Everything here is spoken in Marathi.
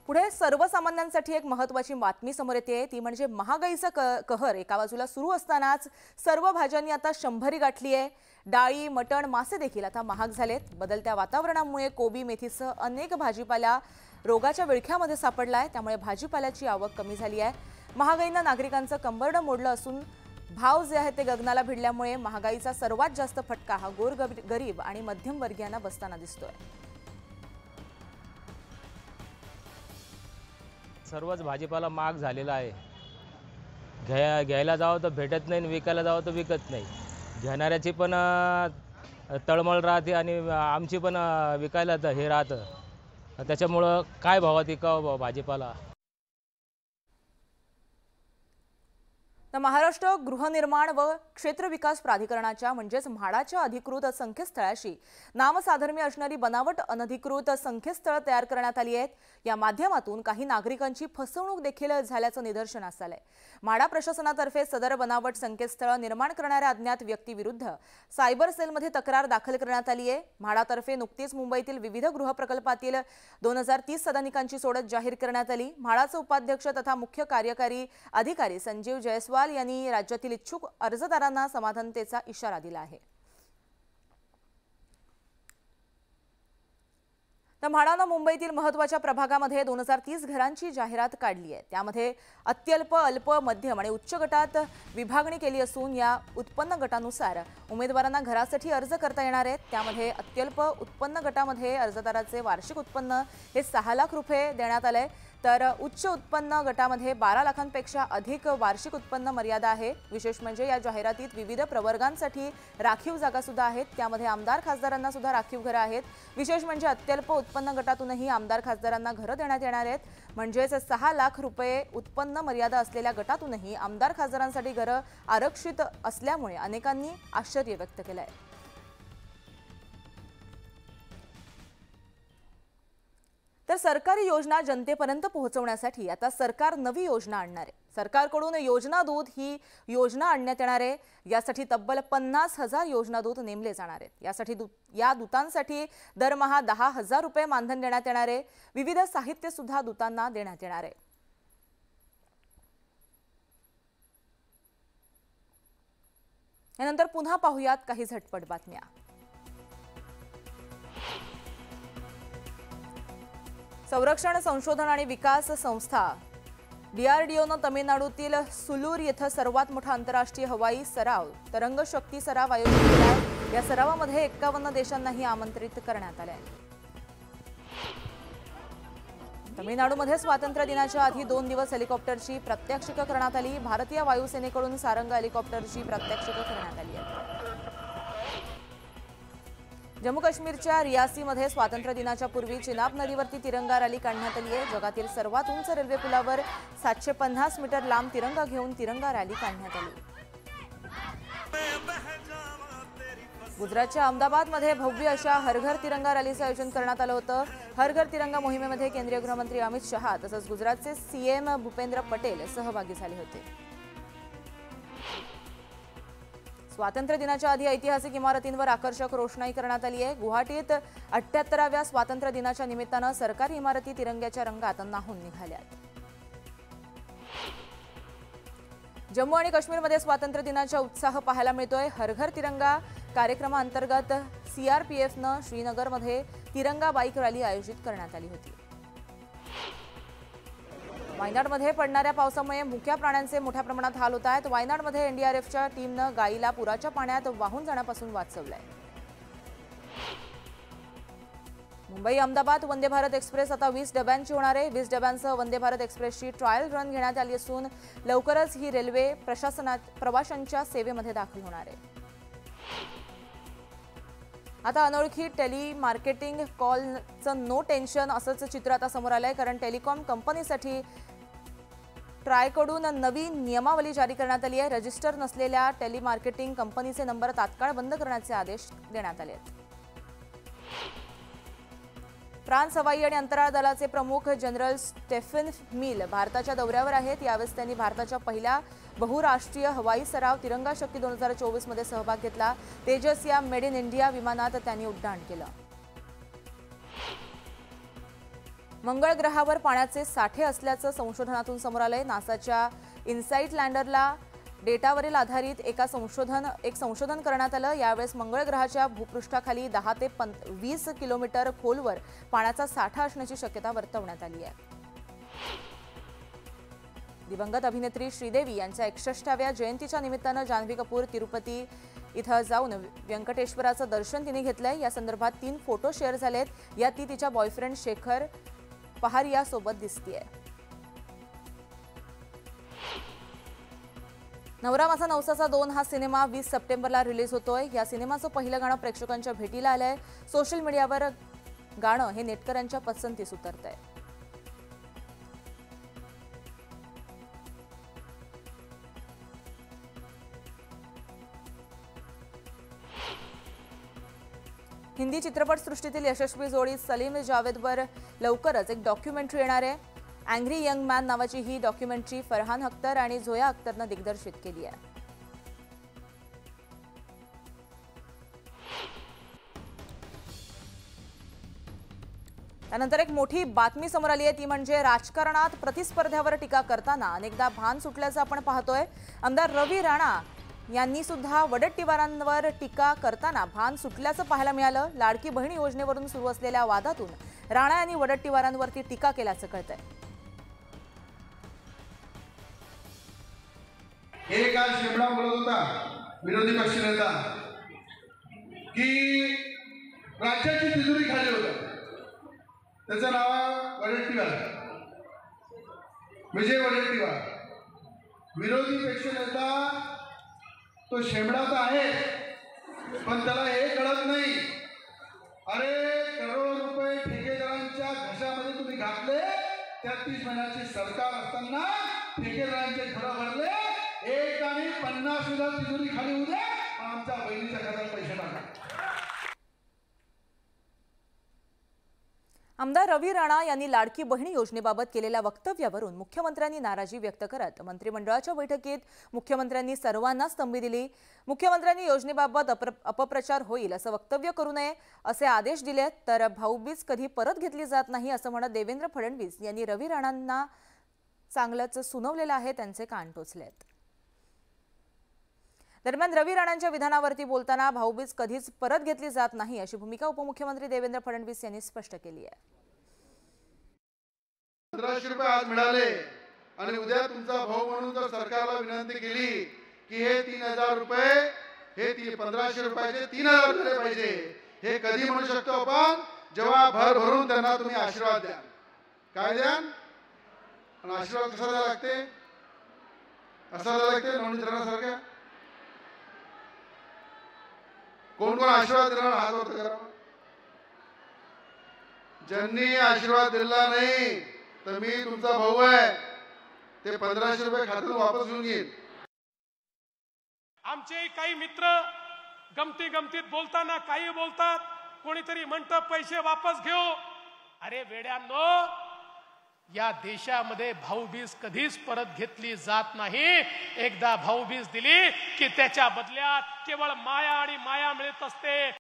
पुढे सर्वसामान्यांसाठी एक महत्त्वाची बातमी समोर येते, ती म्हणजे महागाईचा कहर एका बाजूला सुरू असतानाच सर्व भाज्यांनी आता 100री गाठली आहे। डाळी, मटण, मासे देखील आता महाग झालेत। बदलत्या वातावरणामुळे कोबी, मेथीसह अनेक भाजीपाला रोगाच्या विळख्यामध्ये सापडलाय, त्यामुळे भाजीपाल्याची आवक कमी झाली आहे। महागाईने नागरिकांचं कंबरडं मोडलं असून भाव जे आहेत ते गगनाला भिडल्यामुळे महागाईचा सर्वात जास्त फटका हा गोरगरीब आणि मध्यमवर्गीयांना बसताना दिसतोय। सर्वच भाजीपाला महाग झालेला आहे। घ्यायला जावं तर भेटत नाही, विकायला जावं तर विकत नाही। घेणाऱ्याची पण तळमळ राहते आणि आमची पण विकायला तर हे राहतं। त्याच्यामुळं काय भावात विकावं भाजीपाला। तर महाराष्ट्र गृहनिर्माण व क्षेत्र विकास प्राधिकरणाच्या म्हणजेच म्हाडाच्या अधिकृत संकेतस्थळाशी नामसाधर्म्य असणारी बनावट अनधिकृत संकेतस्थळ तयार करण्यात आली आहेत। या माध्यमातून काही नागरिकांची फसवणूक देखील झाल्याचं निदर्शनास आलंय। म्हाडा प्रशासनातर्फे सदर बनावट संकेतस्थळ निर्माण करणाऱ्या अज्ञात व्यक्तीविरुद्ध सायबर सेलमध्ये तक्रार दाखल करण्यात आली आहे। म्हाडातर्फे नुकतीच मुंबईतील विविध गृहप्रकल्पातील 2030 सदनिकांची सोडत जाहीर करण्यात आली। म्हाडाचे उपाध्यक्ष तथा मुख्य कार्यकारी अधिकारी संजीव जयस्वाल यांनी राज्यातील इच्छुक अर्जदारांना समाधानतेचा इशारा दिला आहे। तर म्हाडाने मुंबईतील महत्त्वाच्या प्रभागामध्ये 2030 घरांची जाहिरात काढली आहे। त्यामध्ये अत्यल्प, अल्प, मध्यम आणि उच्च गटात विभागणी केली असून या उत्पन्न गटानुसार उमेदवारांना घरासाठी अर्ज करता येणार आहेत। त्यामध्ये अत्यल्प उत्पन्न गटामध्ये अर्जदाराचे वार्षिक उत्पन्न हे 6 लाख रुपये देण्यात आले, तर उच्च उत्पन्न गटामध्ये 12 लाखांपेक्षा अधिक वार्षिक उत्पन्न मर्यादा आहे। विशेष म्हणजे या जाहिरातीत विविध प्रवर्गांसाठी राखीव जागा सुद्धा आहेत। त्यामध्ये आमदार खासदारांना सुद्धा राखीव घरं आहेत। विशेष म्हणजे अत्यल्प उत्पन्न गटातूनही आमदार खासदारांना घरं देण्यात येणार आहेत। म्हणजेच 6 लाख रुपये उत्पन्न मर्यादा असलेल्या गटातूनही आमदार खासदारांसाठी घरं आरक्षित असल्यामुळे अनेकांनी आश्चर्य व्यक्त केलं आहे। तर सरकारी योजना जनतेपर्यंत पोहोचवण्यासाठी आता सरकार नवी योजना आणणार आहे। सरकारकडून योजना दूत ही योजना आणण्यात येणार आहे। यासाठी तब्बल 50,000 योजना दूत नेमले जाणार आहेत। यासाठी या दूतांसाठी दरमहा 10,000 रुपये मानधन देण्यात येणार आहे। विविध साहित्य सुद्धा दूतांना देण्यात येणार आहे। यानंतर पुन्हा पाहूयात काही झटपट बातम्या। संरक्षण संशोधन आणि विकास संस्था DRDOनं तमिळनाडूतील सुलूर येथे सर्वात मोठा आंतरराष्ट्रीय हवाई सराव तरंग शक्ती सराव आयोजित केला आहे। या सरावामध्ये 51 देशांनाही आमंत्रित करण्यात आले आहे। तमिळनाडूमध्ये स्वातंत्र्य दिनाच्या आधी 2 दिवस हेलिकॉप्टरची प्रात्यक्षिकं करण्यात आली। भारतीय वायुसेनेकडून सारंग हेलिकॉप्टरची प्रात्यक्षिकं करण्यात आली आहे। जम्मू काश्मीरच्या रियासीमध्ये स्वातंत्र्य दिनाच्या पूर्वी चिनाब नदीवरती तिरंगा रॅली काढण्यात आली आहे। जगातील सर्वात उंच रेल्वे पुलावर 750 मीटर लांब तिरंगा घेऊन तिरंगा रॅली काढण्यात आली। गुजरातच्या अहमदाबादमध्ये भव्य अशा हर घर तिरंगा रॅलीचं आयोजन करण्यात आलं होतं। हर घर तिरंगा मोहिमेमध्ये केंद्रीय गृहमंत्री अमित शहा तसंच गुजरातचे CM भूपेंद्र पटेल सहभागी झाले होते। स्वातंत्र्य दिनाच्या आधी ऐतिहासिक इमारतींवर आकर्षक रोषणाई करण्यात आली आहे। गुवाहाटीत 78व्या स्वातंत्र्य दिनाच्या निमित्तानं सरकारी इमारती तिरंग्याच्या रंगात न्हाऊन निघाल्यात। जम्मू आणि काश्मीरमध्ये स्वातंत्र्य दिनाचा उत्साह पाहायला मिळतोय। हर घर तिरंगा कार्यक्रमाअंतर्गत CRPFनं श्रीनगरमध्ये तिरंगा बाईक रॅली आयोजित करण्यात आली होती। वायनाडमध्ये पडणाऱ्या पावसामुळे मुक्या प्राण्यांचे मोठ्या प्रमाणात हाल होत आहेत। वायनाडमध्ये NDRFच्या टीमनं गायीला पुराच्या पाण्यात वाहून जाण्यापासून वाचवलंय। मुंबई अहमदाबाद वंदे भारत एक्सप्रेस आता 20 डब्यांची होणार आहे। 20 डब्यांसह वंदे भारत एक्सप्रेसची ट्रायल रन घेण्यात आली असून लवकरच ही रेल्वे प्रवाशांच्या सेवेमध्ये दाखल होणार आहे। आता अनोळखी टेलिमार्केटिंग कॉलचं नो टेन्शन असंच चित्र आता समोर आलंय, कारण टेलिकॉम कंपनीसाठी ट्रायकडून नवी नियमावली जारी करण्यात आली आहे। रजिस्टर नसलेल्या टेलिमार्केटिंग कंपनीचे नंबर तात्काळ बंद करण्याचे आदेश देण्यात आले आहेत। फ्रान्स हवाई आणि अंतराळ दलाचे प्रमुख जनरल स्टेफन मिल भारताच्या दौऱ्यावर आहेत। यावेळी त्यांनी भारताच्या पहिल्या बहुराष्ट्रीय हवाई सराव तिरंगा शक्ती 2024 मध्ये सहभाग घेतला। तेजस या मेड इन इंडिया विमानात त्यांनी उड्डाण केलं। मंगळ ग्रहावर पाण्याचे साठे असल्याचं संशोधनातून समोर आलंय। नासाच्या इनसाइट लँडरला डेटावरील आधारित एक संशोधन करण्यात आलं। यावेळेस मंगळ ग्रहाच्या भूपृष्ठाखाली 10 ते 20 किलोमीटर खोलवर पाण्याचा साठा असण्याची शक्यता वर्तवण्यात आली आहे। दिवंगत अभिनेत्री श्रीदेवी यांच्या 61व्या जयंतीच्या निमित्तानं जान्हवी कपूर तिरुपती इथं जाऊन व्यंकटेश्वराचं दर्शन तिने घेतलंय। या संदर्भात 3 फोटो शेअर झालेत। यात ती तिच्या बॉयफ्रेंड शेखर पहारिया सोबत दिसतेय। नवरा माझा नवसाचा 2 हा सिनेमा 20 सप्टेंबरला रिलीज होतोय। या सिनेमाचं पहिलं गाणं प्रेक्षकांच्या भेटीला आलंय। सोशल मीडियावर गाणं हे नेटकऱ्यांच्या पसंतीस उतरतंय। हिंदी चित्रपटसृष्टीतील यशस्वी जोडी सलीम जावेदवर लवकरच एक डॉक्युमेंटरी येणार आहे। अँग्री यंग मॅन नावाची ही डॉक्युमेंटरी फरहान अख्तर आणि झोया अख्तरनं दिग्दर्शित केली आहे। त्यानंतर एक मोठी बातमी समोर आली आहे, ती म्हणजे राजकारणात प्रतिस्पर्ध्यावर टीका करताना अनेकदा भान सुटल्याचं आपण पाहतोय। आमदार रवी राणा यांनी सुद्धा वडट्टीवारांवर टीका करताना भान सुटल्याचं पाहायला मिळालं। लाडकी बहीण योजनेवरून सुरू असलेल्या वादातून राणा यांनी वडट्टीवारांवरती टीका केल्याचं कळतंय। हे काल शेमडा बोलत होता विरोधी पक्षनेता की राज्याची तिजोरी खाली होतं, त्याचं नाव आहे वडट्टीवार, विजय वडट्टीवार। विरोधी पक्षनेता तो शेमडा तर आहे, पण त्याला हे कळत नाही, अरे करोड रुपये ठेकेदारांच्या घशामध्ये तुम्ही घातले। 33 महिन्याचे सरकार असताना ठेकेदारांचे घरं भरले, एक आणि 50,000 तिजोरी खाली होऊ दे, आमच्या बहिणीच्या खात्यात पैसे टाका। आमदार रवी राणा यांनी लाडकी बहीण योजनेबाबत केलेल्या वक्तव्यावरून मुख्यमंत्र्यांनी नाराजी व्यक्त करत मंत्रिमंडळाच्या बैठकीत मुख्यमंत्र्यांनी सर्वांनाच तंबी दिली। मुख्यमंत्र्यांनी योजनेबाबत अपप्रचार होईल असं वक्तव्य करू नये असे आदेश दिले, तर भाऊबीज कधी परत घेतली जात नाही असं म्हणत देवेंद्र फडणवीस यांनी रवी राणांना चांगलंच सुनावलेलं आहे, त्यांचे कान टोचलेत। दरम्यान रवी राणांच्या विधानावरती बोलताना भाऊबीज कधीच परत घेतली जात नाही अशी भूमिका उपमुख्यमंत्री देवेंद्र फडणवीस यांनी स्पष्ट केली आहे। 1500 रुपये आज मिळाले आणि उद्या तुमचा भाऊ म्हणून जर सरकारला विनंती केली की हे 3000 रुपये, हे 1500 रुपयाचे 3000 झाले पाहिजे, हे कधी म्हणू शकतो आपण? जेव्हा भर भरून त्यांना तुम्ही आशीर्वाद द्या। काय द्या? आणि आशीर्वाद कसा द्यावा लागते? असा द्यावा लागते नोंदणी धरण्यासारख्या? कोण कोण आशीर्वाद देणार हात वर करा। ज्यांनी आशीर्वाद दिला नाही तर मी तुमचा भाऊ आहे, ते 1500 रुपये खात्यातून वापस घेऊन घेईन। आमचे काही मित्र गमती गमतीत बोलताना काही बोलतात, कोणीतरी म्हणतं पैसे वापस घेऊ। अरे वेड्यांनो, या देशामध्ये भाऊबीज कधीच परत घेतली जात नाही। एकदा भाऊबीज दिली की त्याच्या बदल्यात केवळ माया आणि माया मिळत असते।